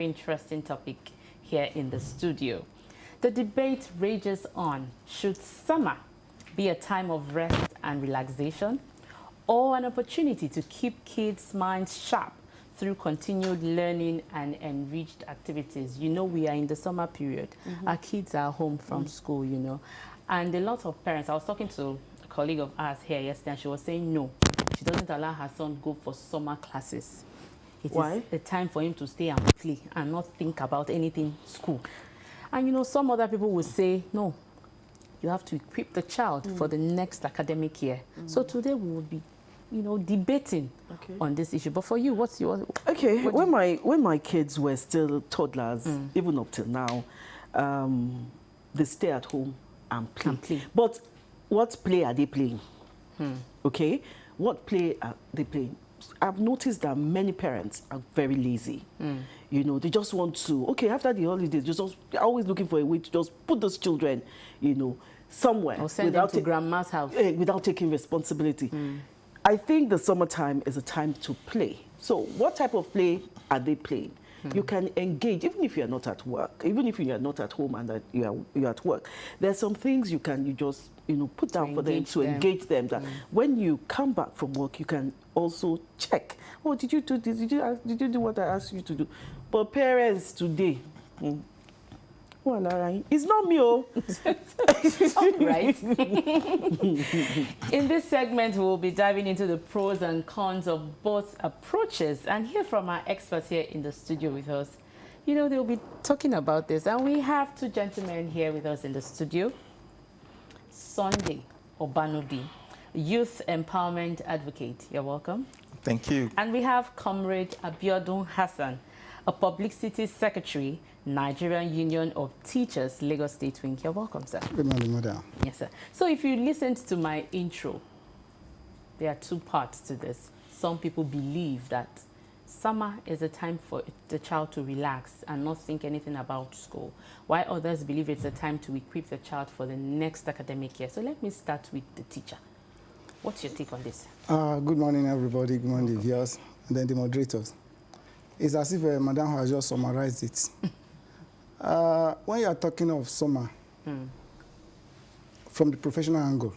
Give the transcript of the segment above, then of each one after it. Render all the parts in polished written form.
Interesting topic here in the studio. The debate rages on. Should summer be a time of rest and relaxation, or an opportunity to keep kids' minds sharp through continued learning and enriched activities? You know, we are in the summer period. Our kids are home from school, you know. And a lot of parents, I was talking to a colleague of ours here yesterday, and she was saying no, she doesn't allow her son go for summer classes. It is a time for him to stay and play and not think about anything school. And you know, some other people will say, no, you have to equip the child for the next academic year. So today we will be, you know, debating on this issue. But for you, what's your... Okay, when my kids were still toddlers, even up till now, they stay at home and play. But what play are they playing? Okay, what play are they playing? I've noticed that many parents are very lazy. You know, they just want to, okay, after the holidays, they're always looking for a way to just put those children, you know, somewhere. Or send them to grandma's house. Without taking responsibility. I think the summertime is a time to play. So what type of play are they playing? You can engage, even if you're not at work, even if you're not at home and that you're at work. There's some things you just, you know, put down for them to engage them. That when you come back from work, you can also check. Oh, did you do this? Did you do what I asked you to do? But parents today, well, it's not me, oh. Right. In this segment, we'll be diving into the pros and cons of both approaches and hear from our experts here in the studio with us. You know, they'll be talking about this. And we have two gentlemen here with us in the studio. Sunday Obanobi, Youth Empowerment Advocate. You're welcome. Thank you. And we have Comrade Abiodun Hassan, a Publicity Secretary, Nigerian Union of Teachers, Lagos State Wing. You're welcome, sir. Good morning, madam. Yes, sir. So if you listened to my intro, there are two parts to this. Some people believe that summer is a time for the child to relax and not think anything about school, while others believe it's a time to equip the child for the next academic year. So let me start with the teacher. What's your take on this? Good morning, everybody. Good morning, the viewers, and then the moderators. It's as if Madam has just summarized it. When you are talking of summer, from the professional angle,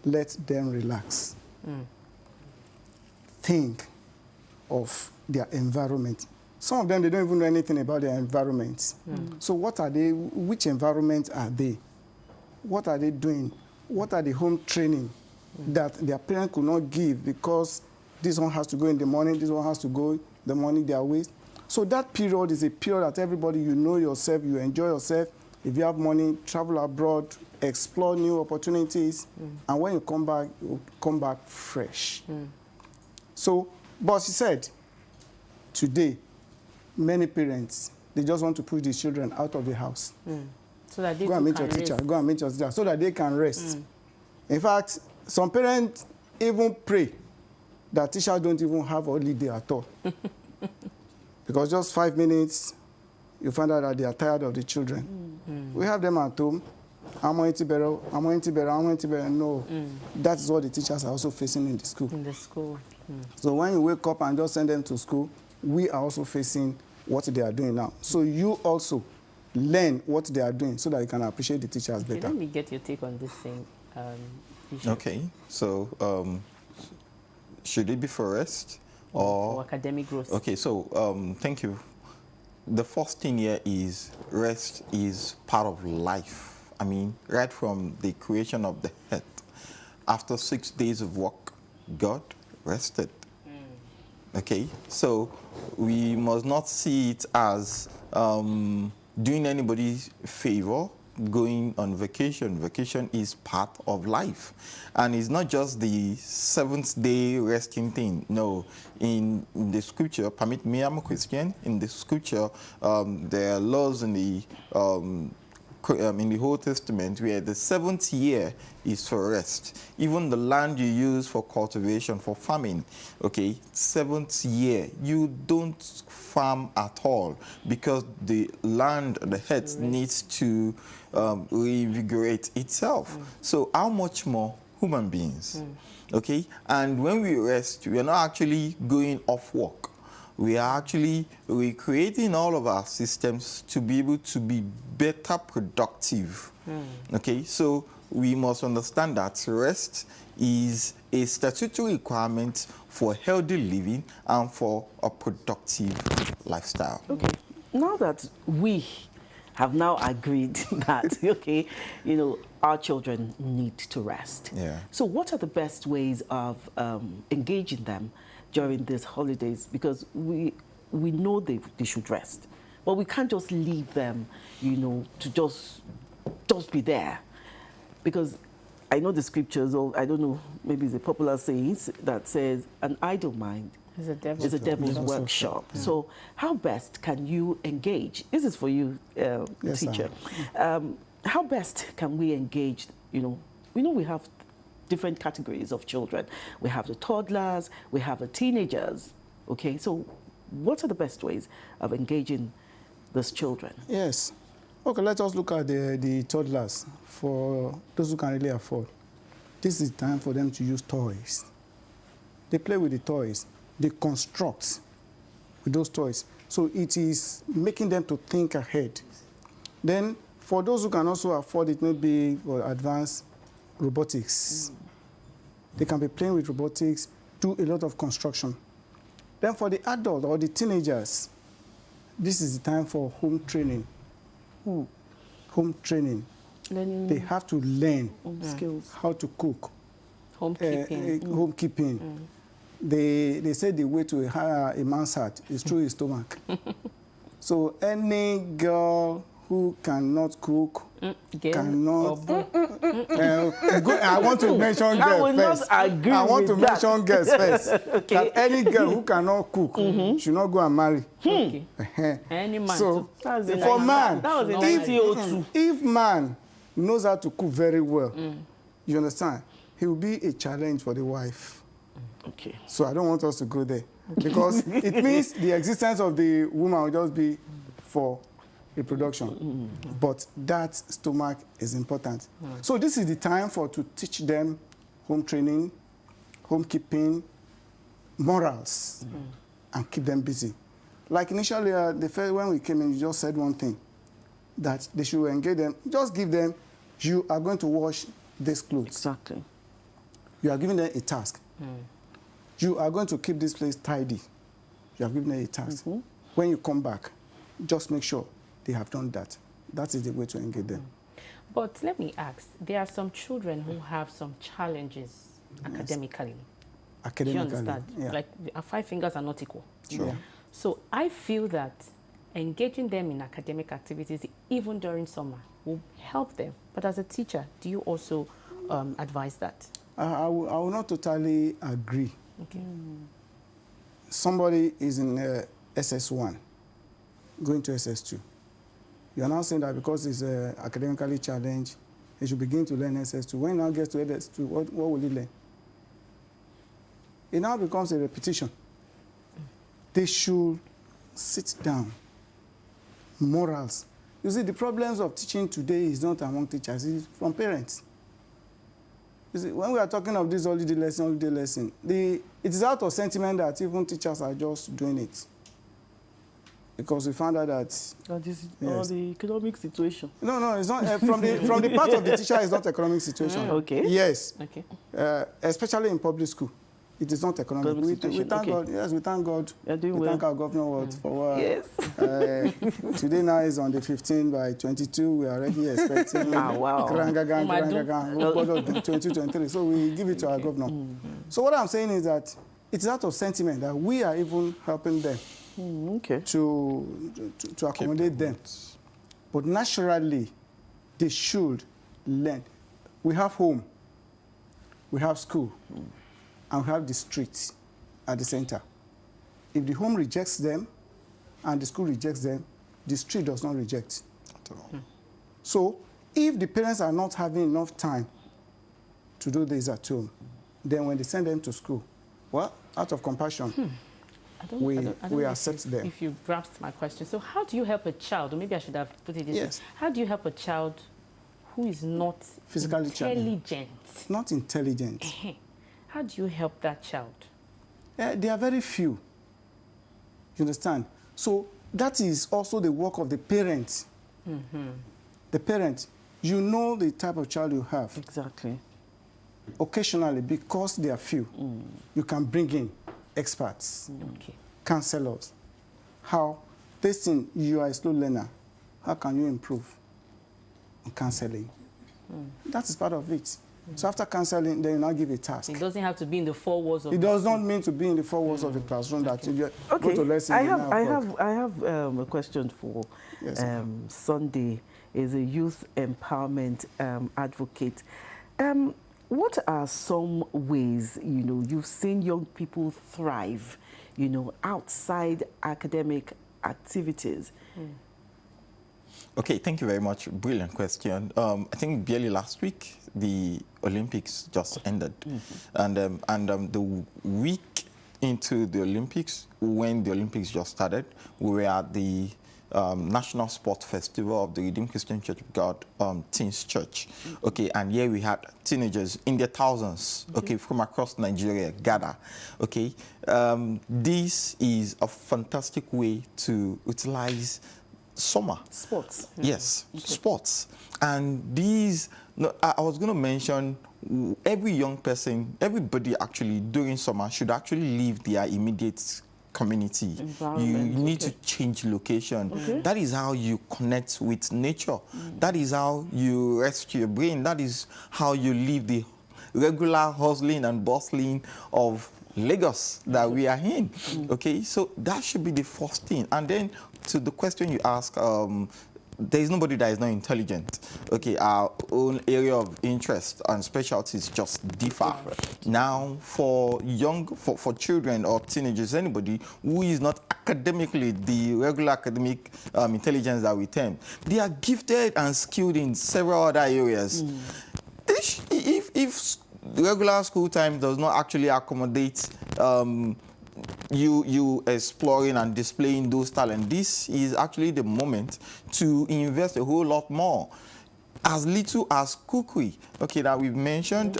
let them relax. Think of their environment. Some of them, they don't even know anything about their environment. So what are they, which environment are they? What are they doing? What are the home training that their parents could not give because this one has to go in the morning, this one has to go the morning their ways. So that period is a period that everybody, you know yourself, you enjoy yourself. If you have money, travel abroad, explore new opportunities, and when you come back fresh. So, but she said, today, many parents, they just want to push the children out of the house. So that they go and meet your teacher, go and meet your teacher, so that they can rest. In fact, some parents even pray that teachers don't even have a holiday at all. Because just 5 minutes, you find out that they are tired of the children. We have them at home. I'm going to better. No. That's what the teachers are also facing in the school. In the school. So when you wake up and just send them to school, we are also facing what they are doing now. So you also learn what they are doing so that you can appreciate the teachers better. Let me get your take on this thing. Okay, so should it be for rest or for academic growth? Okay, so thank you. The first thing here is rest is part of life. I mean, right from the creation of the earth, after 6 days of work, God rested. Okay, so we must not see it as doing anybody favor, going on vacation. Vacation is part of life. And it's not just the 7th day resting thing. No, in the scripture, permit me, I'm a Christian. In the scripture, there are laws in the Old Testament where the 7th year is for rest. Even the land you use for cultivation, for farming, okay, 7th year, you don't farm at all because the land, the earth needs to reinvigorate itself. So how much more human beings? Okay, and when we rest, we are not actually going off work. we are actually recreating all of our systems to be able to be better productive. Okay, so we must understand that rest is a statutory requirement for healthy living and for a productive lifestyle. Okay. Now that we have now agreed that, okay, you know, our children need to rest. Yeah. So what are the best ways of engaging them during these holidays? Because we know they should rest, but we can't just leave them, you know, to just be there. Because I know the scriptures, or I don't know, maybe it's a popular saying that says, an idle mind It's a devil. is a devil's workshop. Yeah. So how best can you engage? This is for you, Yes, teacher. How best can we engage, you know, we have different categories of children. We have the toddlers, we have the teenagers, okay? So what are the best ways of engaging those children? Yes. Okay, let us look at the toddlers. For those who can really afford, this is time for them to use toys. They play with the toys. They construct with those toys. So it is making them to think ahead. Then, for those who can also afford it, maybe for advanced robotics, they can be playing with robotics, do a lot of construction. Then for the adult or the teenagers, this is the time for home training. Home training. Learning They have to learn Skills. how to cook. homekeeping. Homekeeping. They say the way to a man's heart is through his stomach. So any girl who cannot cook, Girl cannot. or boy. I want to mention I girls will not first. agree I want to with that. mention girls first. Okay. That any girl who cannot cook should not go and marry. Okay. Any man So too. That's in for man, that was in if- 1902. if man knows how to cook very well, you understand, he will be a challenge for the wife. Okay. So I don't want us to go there because it means the existence of the woman will just be for reproduction. But that stomach is important. So this is the time to teach them home training, homekeeping, morals, and keep them busy. Like initially, when we came in, you just said one thing, that they should engage them. Just give them, you are going to wash these clothes. Exactly. You are giving them a task. You are going to keep this place tidy. You have given them a task. When you come back, just make sure they have done that. That is the way to engage them. But let me ask, there are some children who have some challenges academically. Do Academically. you understand? Yeah. Like our 5 fingers are not equal. Sure. Yeah. So I feel that engaging them in academic activities, even during summer, will help them. But as a teacher, do you also advise that? I will not totally agree. Okay. Somebody is in SS1, going to SS2. You are now saying that because he's academically challenged, he should begin to learn SS2. When he now gets to SS2, what will he learn? It now becomes a repetition. They should sit down. Morals. You see, the problems of teaching today is not among teachers, it's from parents. You see, when we are talking of this holiday lesson, it is out of sentiment that even teachers are just doing it. Because we found out that This is Yes. the economic situation. no, it's not from the part of the teacher. It's not economic situation. Okay. Yes, Okay. especially in public school, it is not economic. Economic We situation, thank okay. God. Yes, we thank God. You're doing We well. thank our governor for Yes. today now is on the 15th. By 22, we are already expecting. Ah, wow. Grangagang, Madu. grangagang, 2023. So we give it to our governor. So what I'm saying is that it's out of sentiment that we are even helping them Okay. to accommodate them. But naturally, they should learn. We have home, we have school, and we have the streets at the center. If the home rejects them and the school rejects them, the street does not reject. At all. So if the parents are not having enough time to do this at home, then when they send them to school, well, out of compassion, I don't we know accept them. If you grasped my question. So how do you help a child, or maybe I should have put it this way. Yes. How do you help a child who is not Physically challenged. intelligent? Not intelligent. How do you help that child? There are very few. You understand? So that is also the work of the parents. The parent, you know the type of child you have. Exactly. Occasionally, because they are few, you can bring in experts, Okay. counselors. How this thing, you are a slow learner. How can you improve in counseling? That is part of it. So after counseling, then you now give a task. It doesn't have to be in the 4 walls of It the does not school. mean to be in the 4 walls of the classroom that you go Okay, to lesson. I you have, now I work. have, I have a question for Yes. Sunday. Is a youth empowerment advocate. What are some ways, you know, you've seen young people thrive, you know, outside academic activities? Okay, thank you very much. Brilliant question. I think barely last week, the Olympics just ended. And the week into the Olympics, when the Olympics just started, we were at the National Sports Festival of the Redeemed Christian Church of God, Teens Church. Okay, and here we had teenagers in their thousands, okay, from across Nigeria gather. Okay, this is a fantastic way to utilize summer. Sports. Yes, sports. And these, no, I was going to mention every young person, everybody actually during summer should actually leave their immediate community. You Environment, need okay. to change location. That is how you connect with nature. That is how you rest your brain. That is how you leave the regular hustling and bustling of Lagos that we are in. Okay, so that should be the first thing. And then to the question you ask, there is nobody that is not intelligent. Okay, our own area of interest and specialties just differ. Now, for children or teenagers, anybody who is not academically the regular academic intelligence that we term, they are gifted and skilled in several other areas. If regular school time does not actually accommodate you exploring and displaying those talents, this is actually the moment to invest a whole lot more. As little as cookery, okay, that we've mentioned,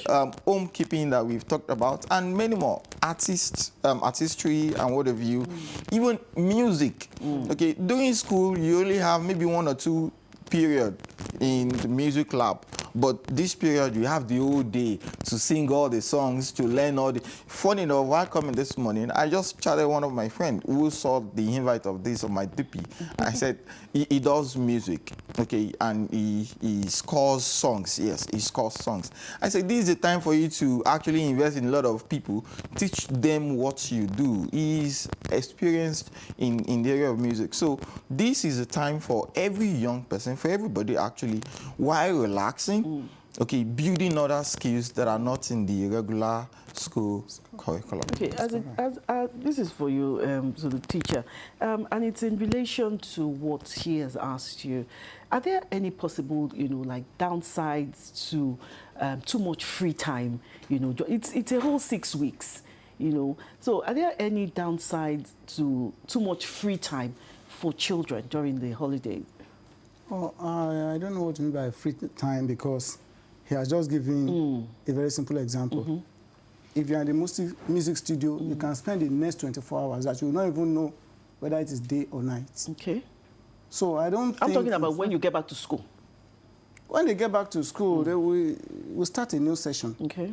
homekeeping that we've talked about, and many more, artistry and what have you, even music. Okay, during school, you only have maybe 1 or 2 period in the music lab. But this period, you have the whole day to sing all the songs, to learn all the... Funny enough, while coming this morning, I just chatted one of my friends who saw the invite of this on my DP. I said, he does music, okay, and he scores songs. Yes, he scores songs. I said, this is the time for you to actually invest in a lot of people, teach them what you do. He's experienced in the area of music. So this is a time for every young person, for everybody actually, while relaxing, okay, building other skills that are not in the regular school curriculum. Okay, this is for you, so the teacher, and it's in relation to what he has asked you. Are there any possible, you know, like downsides to too much free time? You know, it's a whole 6 weeks, you know. So are there any downsides to too much free time for children during the holidays? Oh, I don't know what you mean by free time, because he has just given a very simple example. If you're in the music studio, you can spend the next 24 hours that you will not even know whether it is day or night. Okay. So I don't think... I'm talking about when you get back to school. When they get back to school, they will start a new session. Okay.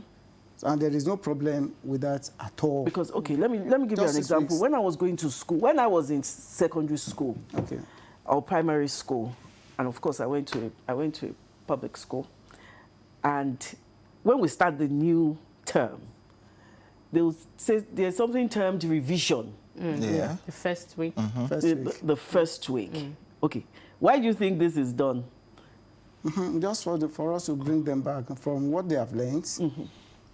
And there is no problem with that at all. Because, okay, let me give you Just an 6 example. weeks. When I was going to school, when I was in secondary school, Okay. or primary school, and of course I went to a public school, and when we start the new term, they'll say there's something termed revision. Yeah. The first week. The first week. Okay. Why do you think this is done? Just for us to bring them back from what they have learned,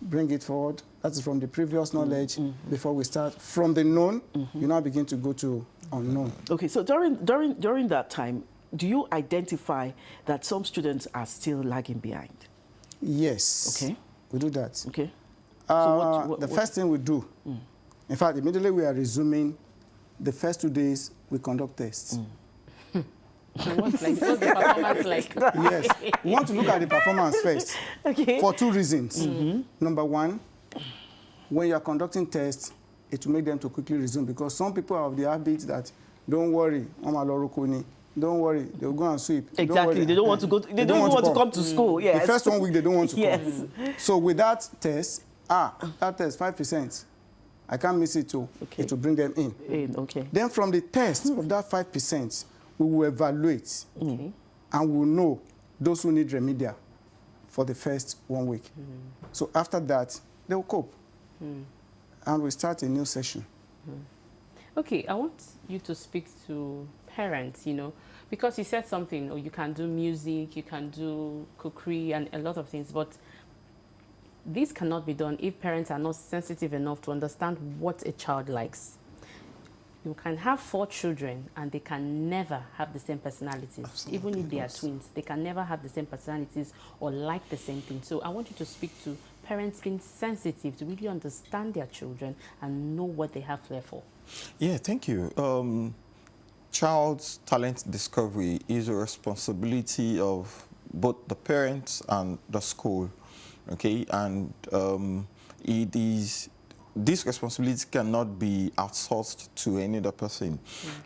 bring it forward. That is from the previous knowledge before we start. From the known, you now begin to go to unknown. Okay, so during that time, do you identify that some students are still lagging behind? Yes. Okay. We do that. Okay. The first thing we do, in fact, immediately we are resuming, the first 2 days we conduct tests. So what's the performance like? Yes. We want to look at the performance first. Okay. For 2 reasons. Number one, when you are conducting tests, it will make them to quickly resume, because some people have the habit that, don't worry, Mama Lorukuni, don't worry, they'll go and sweep. Exactly. They don't want to go. They don't want to come to school. Yes. The first 1 week, they don't want to Yes. come. So with that test, that test, 5%, I can't miss it too. Okay. It will bring them in. Okay. Then from the test of that 5%, we will evaluate and we will know those who need remedial for the first 1 week. So after that, they will cope. And we start a new session. Okay, I want you to speak to parents, you know, because you said something, or you can do music, you can do cookery and a lot of things, but this cannot be done if parents are not sensitive enough to understand what a child likes. You can have 4 children and they can never have the same personalities. Absolutely, Even if they are yes. twins, they can never have the same personalities or like the same thing. So I want you to speak to parents being sensitive to really understand their children and know what they have flair for. Yeah, thank you. Child's talent discovery is a responsibility of both the parents and the school, okay? And this responsibility cannot be outsourced to any other person,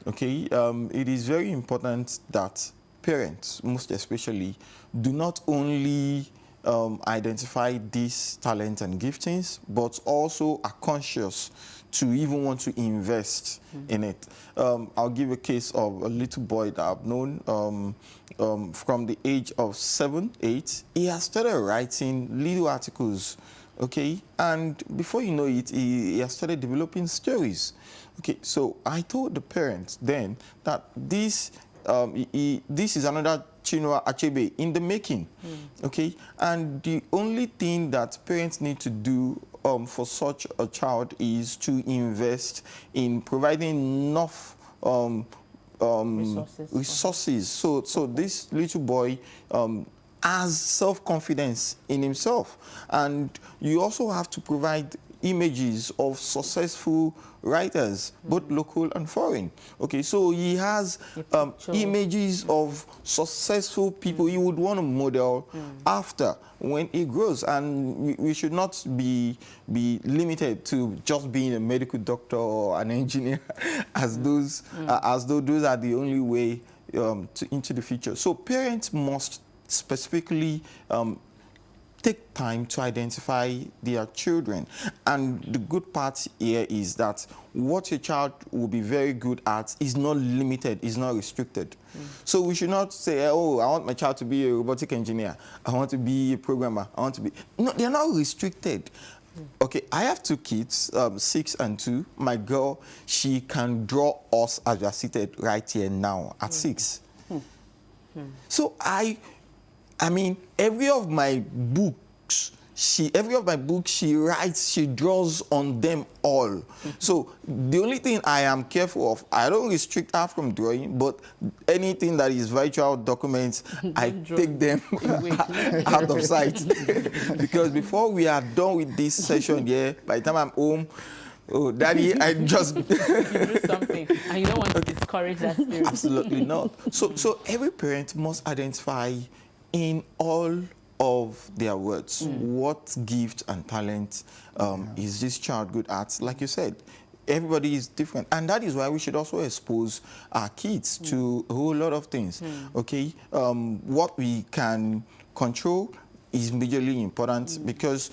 okay? It is very important that parents, most especially, do not only identify these talents and giftings, but also are conscious to even want to invest in it. I'll give a case of a little boy that I've known from the age of 7, 8. He has started writing little articles, okay? And before you know it, he has started developing stories. Okay, so I told the parents then that this is another Chinua Achebe in the making, okay? And the only thing that parents need to do for such a child is to invest in providing enough resources. So this little boy has self-confidence in himself. And you also have to provide images of successful writers, both local and foreign. Okay, so he has images of successful people he would want to model after when he grows. And we should not be limited to just being a medical doctor or an engineer as though those are the only way into the future. So parents must specifically take time to identify their children. And the good part here is that what your child will be very good at is not limited, is not restricted. So we should not say, oh, I want my child to be a robotic engineer, I want to be a programmer, I want to be... No, they're not restricted. Okay, I have 2 kids, 6 and 2. My girl, she can draw us as we are seated right here now at 6. So I mean, every of my books she writes, she draws on them all. So the only thing I am careful of, I don't restrict her from drawing, but anything that is virtual documents, I take them out of sight. Because before we are done with this session here, by the time I'm home, oh, Daddy, I just... You do something, and you don't want to discourage that spirit. Absolutely not. So every parent must identify in all of their words what gift and talent is this child good at. Like you said, everybody is different, and that is why we should also expose our kids to a whole lot of things. Okay, what we can control is majorly important because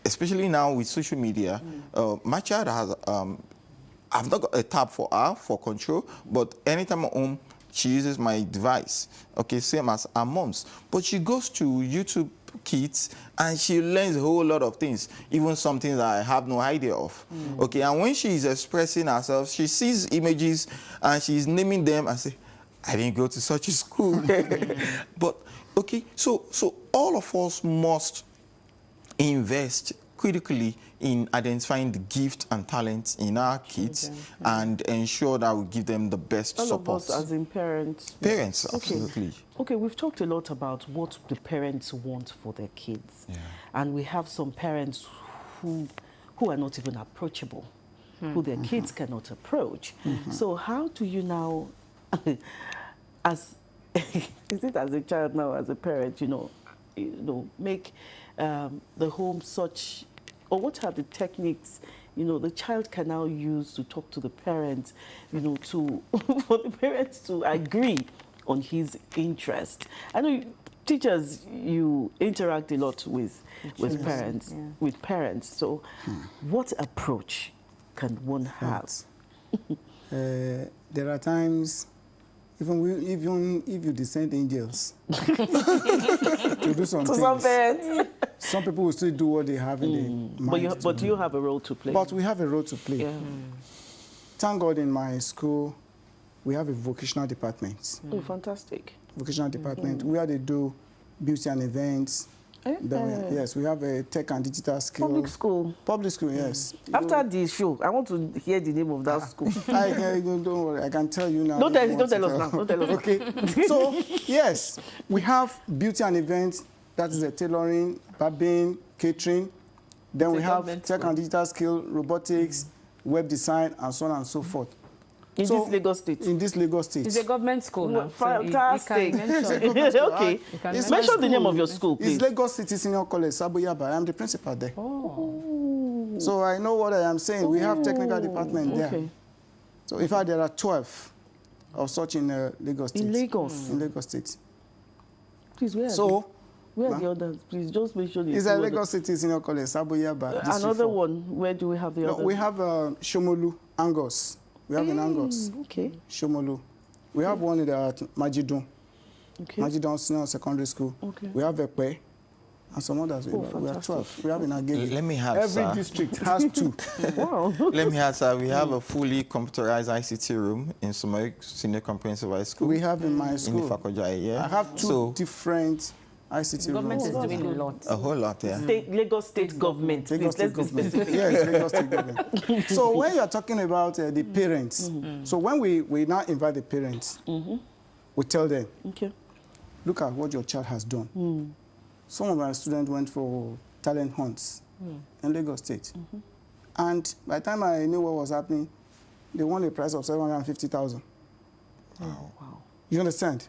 especially now with social media, my child has I've not got a tab for her for control, but anytime I'm home, she uses my device, okay, same as her mom's. But she goes to YouTube Kids and she learns a whole lot of things, even some things that I have no idea of. Okay, and when she is expressing herself, she sees images and she's naming them and say, I didn't go to such a school. But, okay, so all of us must invest critically in identifying the gift and talents in our kids and ensure that we give them the best support. All of us as in parents. Parents, Okay. absolutely. Okay, we've talked a lot about what the parents want for their kids. Yeah. And we have some parents who are not even approachable, who their kids cannot approach. So how do you now, is it as a child now, as a parent, make the home such, or what are the techniques you know, the child can now use to talk to the parents, you know, to for the parents to agree on his interest. I know teachers, you interact a lot with parents, So, what approach can one have? There are times, even if you descend angels to do some things, some parents, some people will still do what they have in their mind. But you have a role to play. But we have a role to play. Yeah. Thank God in my school, we have a vocational department. Oh, fantastic. Vocational department, where they do beauty and events. Yes, we have a tech and digital skill. Public school. Public school, yes. After the show, I want to hear the name of that school. Don't worry, I can tell you now. Don't tell us now. Don't tell us. Okay. So, yes, we have beauty and events, that is a tailoring, barbing, catering. Then we have tech and digital skill, robotics, web design, and so on and so forth. In this Lagos State? In this Lagos State. It's a government school now. Fantastic. Okay. Mention the name of your school, please. It's Lagos City Senior College, Saboyaba. I'm the principal there. Oh. So I know what I am saying. We have technical department there. So in fact, there are 12 of such in Lagos State. In Lagos? In Lagos State. Please, where are the others? Please, just make sure. It's a Lagos City Senior College, Saboyaba. Another one. Where do we have the others? We have Shomolu, Angos. We have in Angos. Okay. Shomolu. We have one at Majidun. Okay. Majidun Senior Secondary School. Okay. We have Ekpe. And some others. We have 12. We have in Agege. Let me add, Every district has 2. Wow. Let me add, sir, we have a fully computerized ICT room in Sumaik Senior Comprehensive High School. We have in my school. In Ifakojai, yeah. I have 2 different ICT The government rooms. is doing a lot. A whole lot, yeah. Lagos State government. Lagos Please, State let's be government. specific. Yes, Lagos State government. So when you are talking about the parents, so when we now invite the parents, we tell them, Okay. look at what your child has done. Some of our students went for talent hunts in Lagos State. And by the time I knew what was happening, they won a prize of 750,000. Wow. You understand?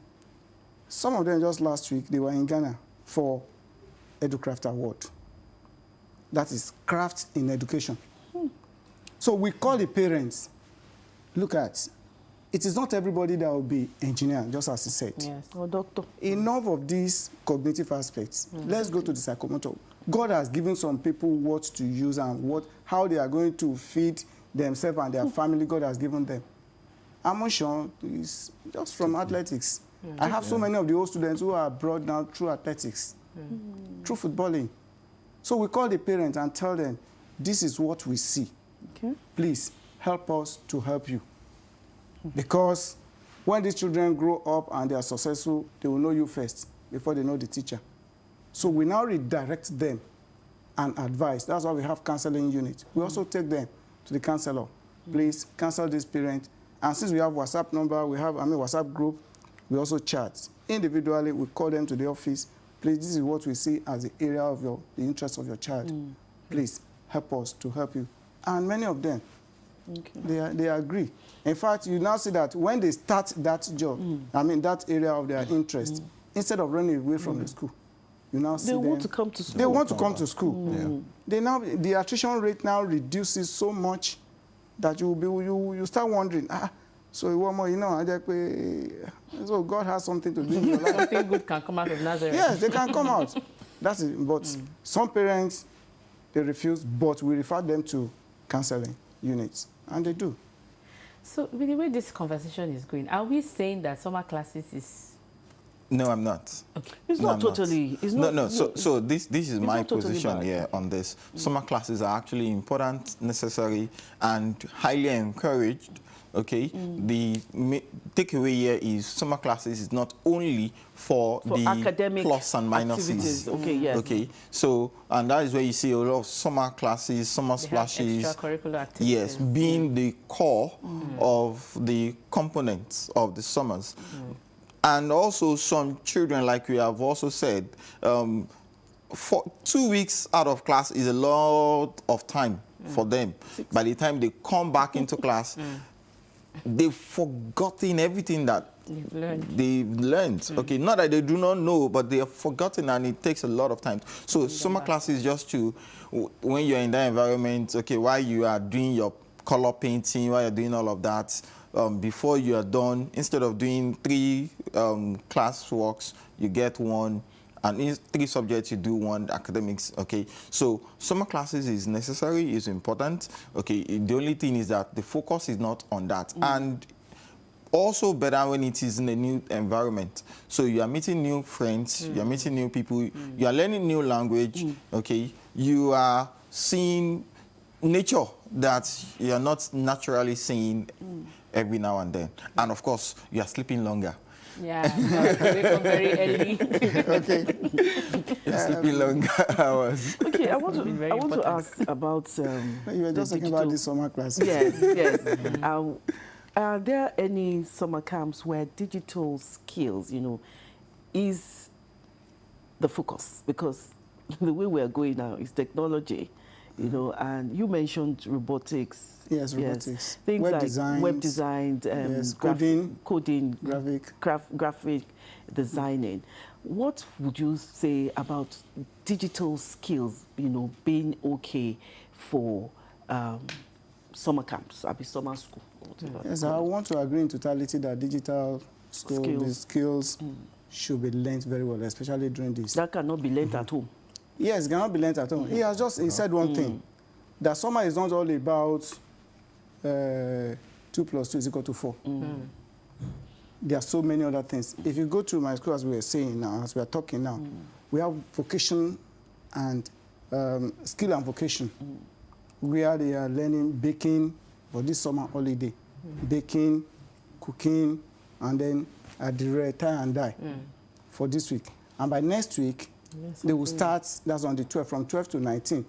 Some of them just last week, they were in Ghana for EduCraft Award. That is craft in education. So we call the parents, look at, it is not everybody that will be engineer, just as he said. Yes. Or doctor. Enough of these cognitive aspects. Let's go to the psychomotor. God has given some people what to use and how they are going to feed themselves and their family. God has given them. Emotion is just from athletics. I have so many of the old students who are brought down through athletics, through footballing. So we call the parents and tell them, this is what we see. Okay. Please help us to help you. Because when these children grow up and they are successful, they will know you first before they know the teacher. So we now redirect them and advise. That's why we have counseling unit. We also take them to the counselor. Please counsel this parent. And since we have WhatsApp number, we have WhatsApp group, we also chat. Individually, we call them to the office. Please, this is what we see as the area of the interest of your child. Please help us to help you. And many of them, they agree. In fact, you now see that when they start that job, that area of their interest, instead of running away from the school, you now see They them. want to come to school. They want to come to school. The attrition rate now reduces so much that you start wondering, so one more, so God has something to do in your life. Something good can come out of Nazareth. Yes, they can come out. That's it. But some parents, they refuse, but we refer them to counseling units, and they do. So with the way this conversation is going, are we saying that summer classes is... No, I'm not. Okay. It's No, not I'm totally. It's not, No. So this is my not totally position bad. here on this. Summer classes are actually important, necessary, and highly encouraged. Okay. The takeaway here is summer classes is not only for the academic plus and minuses. activities. Okay, yes. Okay. So, and that is where you see a lot of summer classes, summer They have splashes. extracurricular activities. Yes, being the core of the components of the summers. And also some children, like we have also said, for 2 weeks out of class is a lot of time for them. By the time they come back into class, they've forgotten everything that they've learned. Okay, not that they do not know, but they have forgotten, and it takes a lot of time. So summer classes just to, when you're in that environment, okay, while you are doing your color painting, while you're doing all of that, before you are done, instead of doing 3 class works, you get 1. And in 3 subjects, you do 1 academics, okay? So summer classes is necessary, is important, okay? The only thing is that the focus is not on that. And also better when it is in a new environment. So you are meeting new friends, you are meeting new people, you are learning new language, okay? You are seeing nature that you are not naturally seeing every now and then. And of course, you are sleeping longer. Yeah, wake up very early. Okay. You're sleeping longer hours. Okay, I want to ask about You were just talking about the summer classes. Yes, yes. Are there any summer camps where digital skills, you know, is the focus? Because the way we are going now is technology, you know, and you mentioned robotics. Yes, robotics. Things web like designs, web design, yes, coding, graphic designing. What would you say about digital skills, you know, being okay for summer camps, summer school? Yes, I want to agree in totality that digital skills should be learned very well, especially during this. That cannot be learned at home. Yes, it cannot be learned at home. He has just said one thing, that summer is not all about 2 + 2 = 4. There are so many other things. If you go to my school, as we are saying now, as we are talking now, we have vocation and skill and vocation, where they are learning baking for this summer holiday, baking, cooking, and then at the tie and dye for this week. And by next week, they will start, that's on the 12th, from 12 to 19,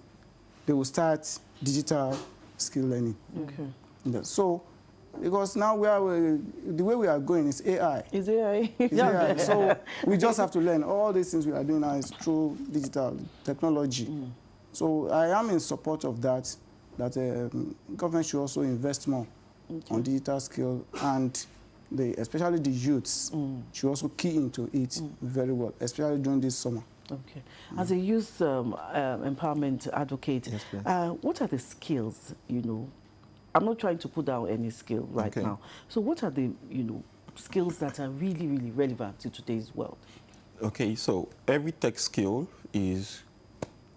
they will start digital skill learning. Okay. So, because now the way we are going is AI. Is AI? It's AI. So we just have to learn. All these things we are doing now is through digital technology. So I am in support of that, government should also invest more on digital skill, and especially the youths should also key into it very well, especially during this summer. Okay. As a youth empowerment advocate, yes, what are the skills, you know? I'm not trying to put down any skill right now. So what are the, you know, skills that are really, really relevant to today's world? Okay, so every tech skill is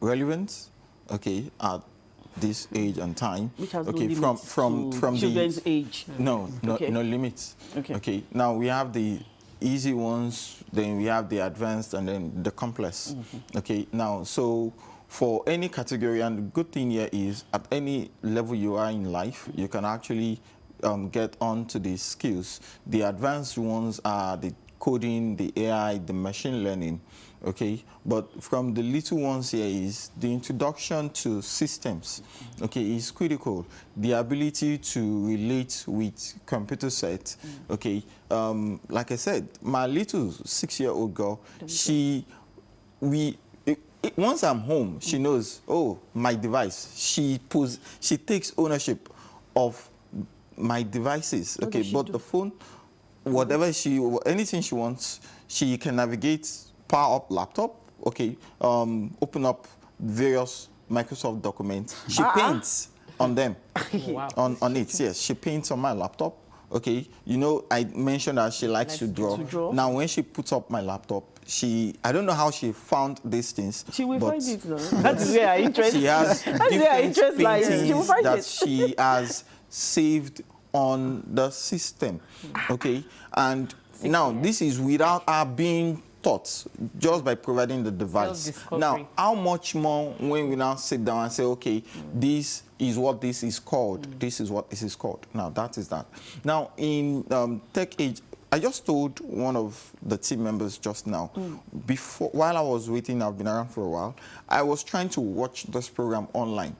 relevant, okay, at this age and time. Which has okay, no limits from children's age. No limits. Okay. Okay, now we have the easy ones, then we have the advanced, and then the complex. Okay, now, so for any category, and the good thing here is at any level you are in life, you can actually get onto these skills. The advanced ones are the coding, the AI, the machine learning, okay? But from the little ones here is the introduction to systems, okay, is critical. The ability to relate with computer sets, okay? Like I said, my little 6-year-old girl, once I'm home, she knows, oh, my device. She takes ownership of my devices, okay? But the phone, whatever anything she wants, she can navigate, power up laptop, okay? Open up various Microsoft documents. She paints on them, on it, yes. She paints on my laptop, okay? You know, I mentioned that she likes to draw. Now, when she puts up my laptop, I don't know how she found these things. She will find it, though. That's where her interest. She has different paintings she will find that it. she has saved on the system, okay? And now, this is without her being taught, just by providing the device. Now, how much more when we now sit down and say, okay, this is what this is called, this is what this is called. Now, that is that. Now, in tech age, I just told one of the team members just now, while I was waiting, I've been around for a while, I was trying to watch this program online.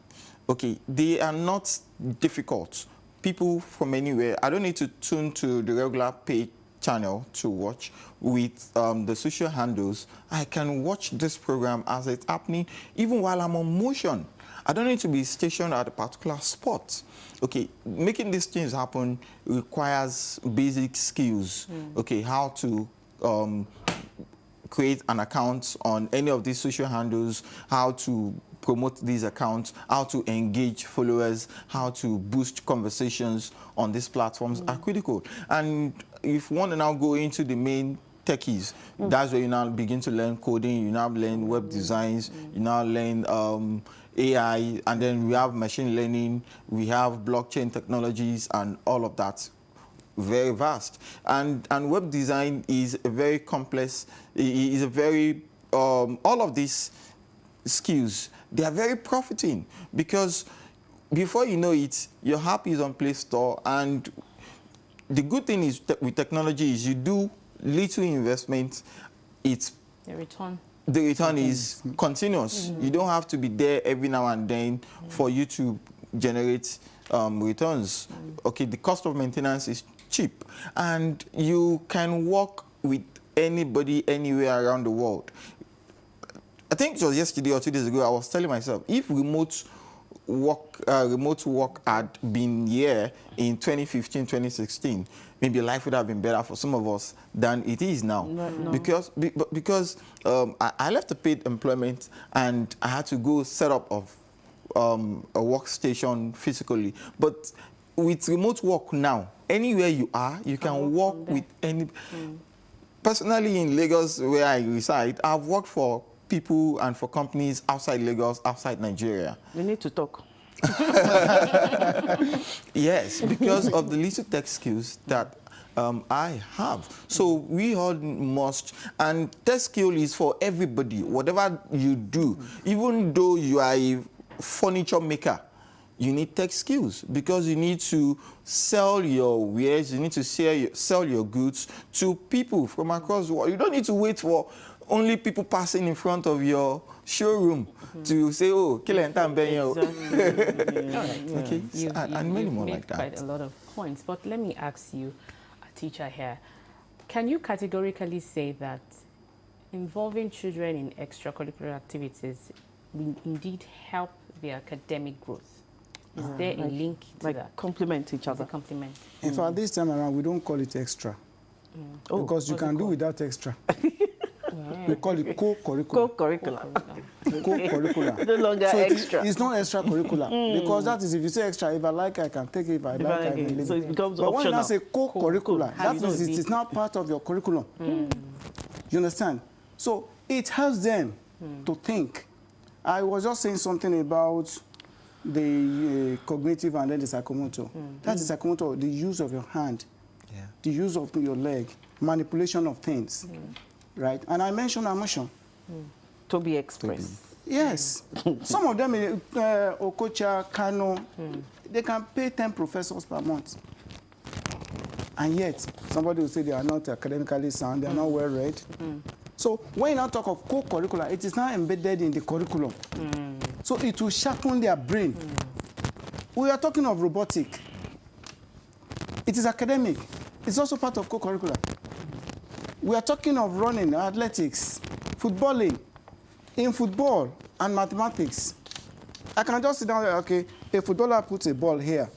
Okay, they are not difficult. People from anywhere, I don't need to tune to the regular paid channel to watch. With the social handles, I can watch this program as it's happening, even while I'm on motion. I don't need to be stationed at a particular spot. Okay, making these things happen requires basic skills. Okay, how to create an account on any of these social handles, how to promote these accounts, how to engage followers, how to boost conversations on these platforms are critical. And if you want to now go into the main techies, that's where you now begin to learn coding, you now learn web designs, you now learn AI, and then we have machine learning, we have blockchain technologies, and all of that. Very vast. And web design is a very complex, is a very, all of these skills, they are very profiting, because before you know it, your app is on Play Store, and the good thing is with technology is you do little investment, it's the return is continuous. You don't have to be there every now and then for you to generate returns. Okay, the cost of maintenance is cheap, and you can work with anybody anywhere around the world. I think it was yesterday or 2 days ago, I was telling myself, if remote work had been here in 2015, 2016, maybe life would have been better for some of us than it is now. No. Because I left a paid employment and I had to go set up a workstation physically. But with remote work now, anywhere you are, you can work with any. Personally, in Lagos, where I reside, I've worked for people and for companies outside Lagos, outside Nigeria. We need to talk. Yes, because of the little tech skills that I have. So we all must, and tech skill is for everybody, whatever you do. Even though you are a furniture maker, you need tech skills, because you need to sell your wares, you need to sell your goods to people from across the world. You don't need to wait for only people passing in front of your showroom to say, oh, Okay, and many more like that. Quite a lot of points, but let me ask you, a teacher here, can you categorically say that involving children in extracurricular activities will indeed help their academic growth? Is there a link to that? Complement each other. Complement. In fact, this time around, we don't call it extra. Because you can do without extra. We call it co-curricular. Co-curricular. No longer so extra. It's not extracurricular. Because that is, if you say extra, if I like, I can take it. If I like, I can leave it. So it becomes but optional. when I say co-curricular, How that means it is now part of your curriculum. You understand? So it helps them to think. I was just saying something about the cognitive and then the psychomotor. That's the psychomotor, the use of your hand, the use of your leg, manipulation of things, right? And I mentioned emotion. To be expressed. Yes. Some of them, Okocha, Kano, they can pay 10 professors per month. And yet, somebody will say they are not academically sound, they are not well read. So when you now talk of co-curricular, it is now embedded in the curriculum. So it will sharpen their brain. We are talking of robotic. It is academic. It's also part of co-curricular. We are talking of running, athletics, footballing, in football and mathematics. I can just sit down there, okay, a footballer puts a ball here,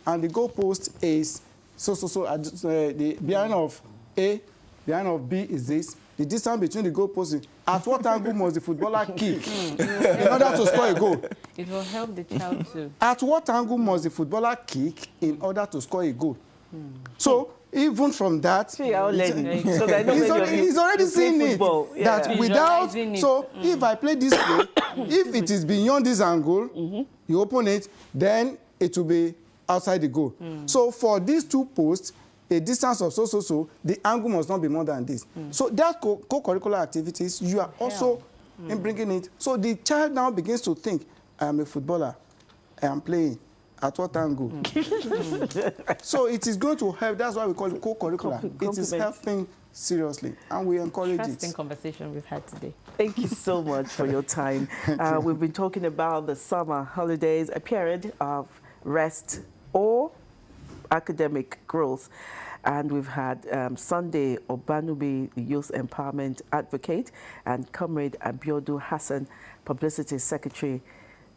and the goalpost is the behind of A, behind of B is this. The distance between the goalposts, at what angle must the footballer kick in order to score a goal? It will help the child too. At what angle must the footballer kick in order to score a goal? So even from that, So he's he's already seen it. That without, so if I play this way, if it is beyond this angle, you open it, then it will be outside the goal. So for these two posts, a distance of so, the angle must not be more than this. So that co-curricular activities, you are also in bringing it. So the child now begins to think, I am a footballer, I am playing. At what angle? So it is going to help. That's why we call it co-curricular. It is helping seriously, and we encourage it. Interesting conversation we've had today. Thank you so much for your time. We've been talking about the summer holidays, a period of rest or academic growth. And we've had Sunday Obanubi, the Youth Empowerment Advocate, and Comrade Abiodun Hassan, Publicity Secretary,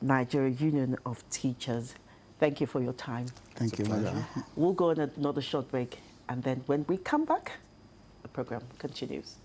Nigeria Union of Teachers. Thank you for your time. Thank you. pleasure. We'll go on another short break, and then when we come back, the program continues.